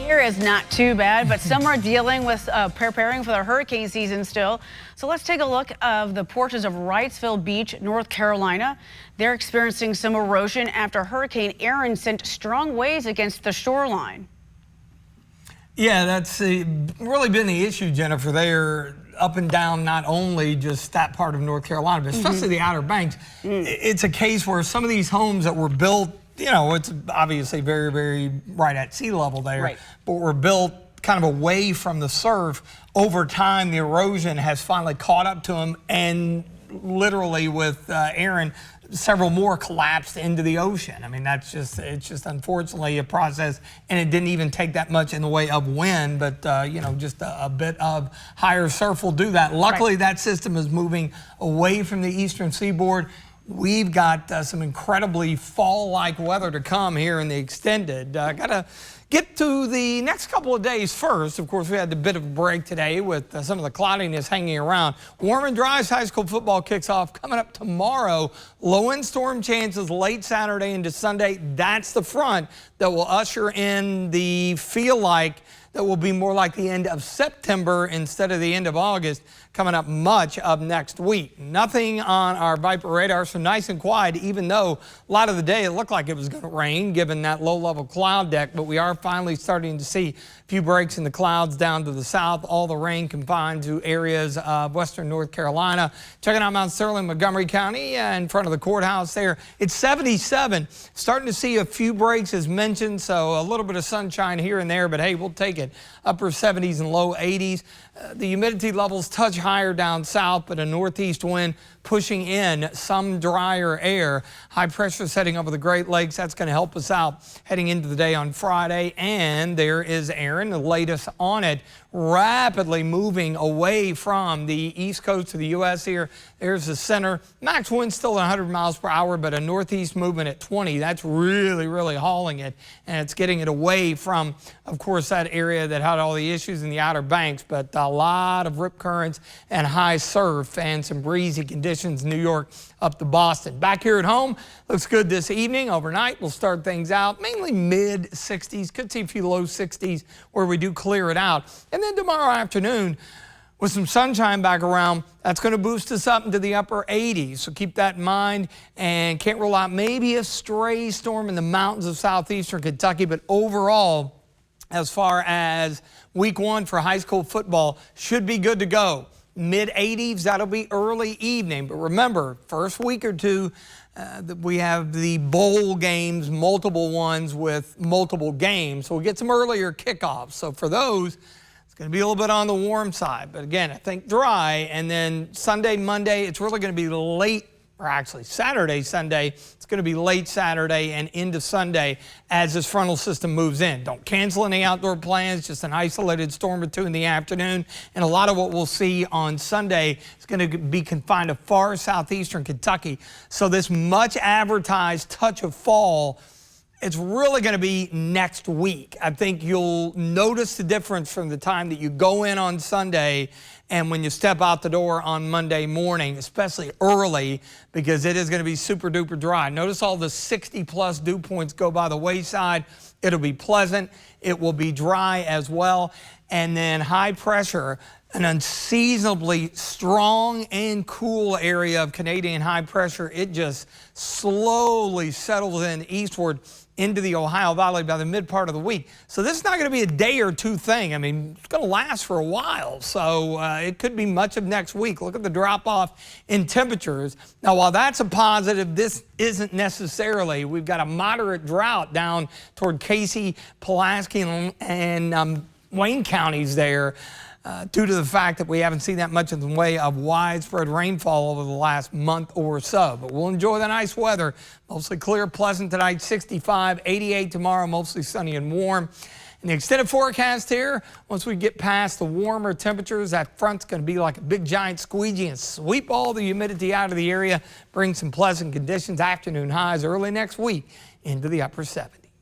Here is not too bad, but some are dealing with preparing for the hurricane season still. So let's take a look of the porches of Wrightsville Beach, North Carolina. They're experiencing some erosion after Hurricane-Erin sent strong waves against the shoreline. Yeah, that's really been the issue, Jennifer. They're up and down not only just that part of North Carolina, but especially the Outer Banks. It's a case where some of these homes that were built, you know, it's obviously very, very right at sea level there, but were built kind of away from the surf. Over time, the erosion has finally caught up to them, and literally with Erin, several more collapsed into the ocean. I mean, it's just unfortunately a process, and it didn't even take that much in the way of wind, but you know, just a bit of higher surf will do that. Luckily, that system is moving away from the eastern seaboard. We've got some incredibly fall-like weather to come here in the extended. Gotta get to the next couple of days first. Of course, we had a bit of a break today with some of the cloudiness hanging around. Warm and dry as high school football kicks off coming up tomorrow. Low-end storm chances late Saturday into Sunday. That's the front that will usher in the feel like that will be more like the end of September instead of the end of August coming up much of next week. Nothing on our Viper radar, so nice and quiet, even though a lot of the day it looked like it was going to rain given that low-level cloud deck, but we are finally starting to see a few breaks in the clouds down to the south. All the rain confined to areas of western North Carolina. Checking out Mount Sterling, Montgomery County, in front of the courthouse there. It's 77. Starting to see a few breaks as mentioned, so a little bit of sunshine here and there, but hey, we'll take it. Upper 70s and low 80s. The humidity levels touch higher down south, but a northeast wind pushing in some drier air. High pressure setting over the Great Lakes. That's going to help us out heading into the day on Friday. And there is Erin, the latest on it, rapidly moving away from the east coast of the U.S. here. There's the center. Max wind still at 100 miles per hour, but a northeast movement at 20. That's really, really hauling it, and it's getting it away from, of course, that area that had all the issues in the Outer Banks, but a lot of rip currents and high surf and some breezy conditions in New York up to Boston. Back here at home, looks good this evening. Overnight, we'll start things out mainly mid-60s. Could see a few low 60s where we do clear it out. And then tomorrow afternoon, with some sunshine back around, that's going to boost us up into the upper 80s. So keep that in mind, and can't rule out maybe a stray storm in the mountains of southeastern Kentucky. But overall, as far as week one for high school football, should be good to go. Mid-80s, that'll be early evening. But remember, first week or two, we have the bowl games, multiple ones with multiple games. So we'll get some earlier kickoffs. So for those, it's going to be a little bit on the warm side. But again, I think dry. And then Sunday, Monday, it's really going to be late, or actually Saturday, Sunday. It's going to be late Saturday and into Sunday as this frontal system moves in. Don't cancel any outdoor plans, just an isolated storm or two in the afternoon. And a lot of what we'll see on Sunday is going to be confined to far southeastern Kentucky. So this much advertised touch of fall, it's really going to be next week. I think you'll notice the difference from the time that you go in on Sunday and when you step out the door on Monday morning, especially early, because it is going to be super duper dry. Notice all the 60+ dew points go by the wayside. It'll be pleasant. It will be dry as well. And then high pressure, an unseasonably strong and cool area of Canadian high pressure. It just slowly settles in eastward into the Ohio Valley by the mid part of the week. So this is not going to be a day or two thing. I mean, it's going to last for a while. So it could be much of next week. Look at the drop off in temperatures. Now, while that's a positive, this isn't necessarily. We've got a moderate drought down toward Casey, Pulaski, and Wayne counties there. Due to the fact that we haven't seen that much in the way of widespread rainfall over the last month or so. But we'll enjoy the nice weather. Mostly clear, pleasant tonight, 65, 88 tomorrow, mostly sunny and warm. And the extended forecast here, once we get past the warmer temperatures, that front's going to be like a big giant squeegee and sweep all the humidity out of the area, bring some pleasant conditions, afternoon highs early next week into the upper 70s.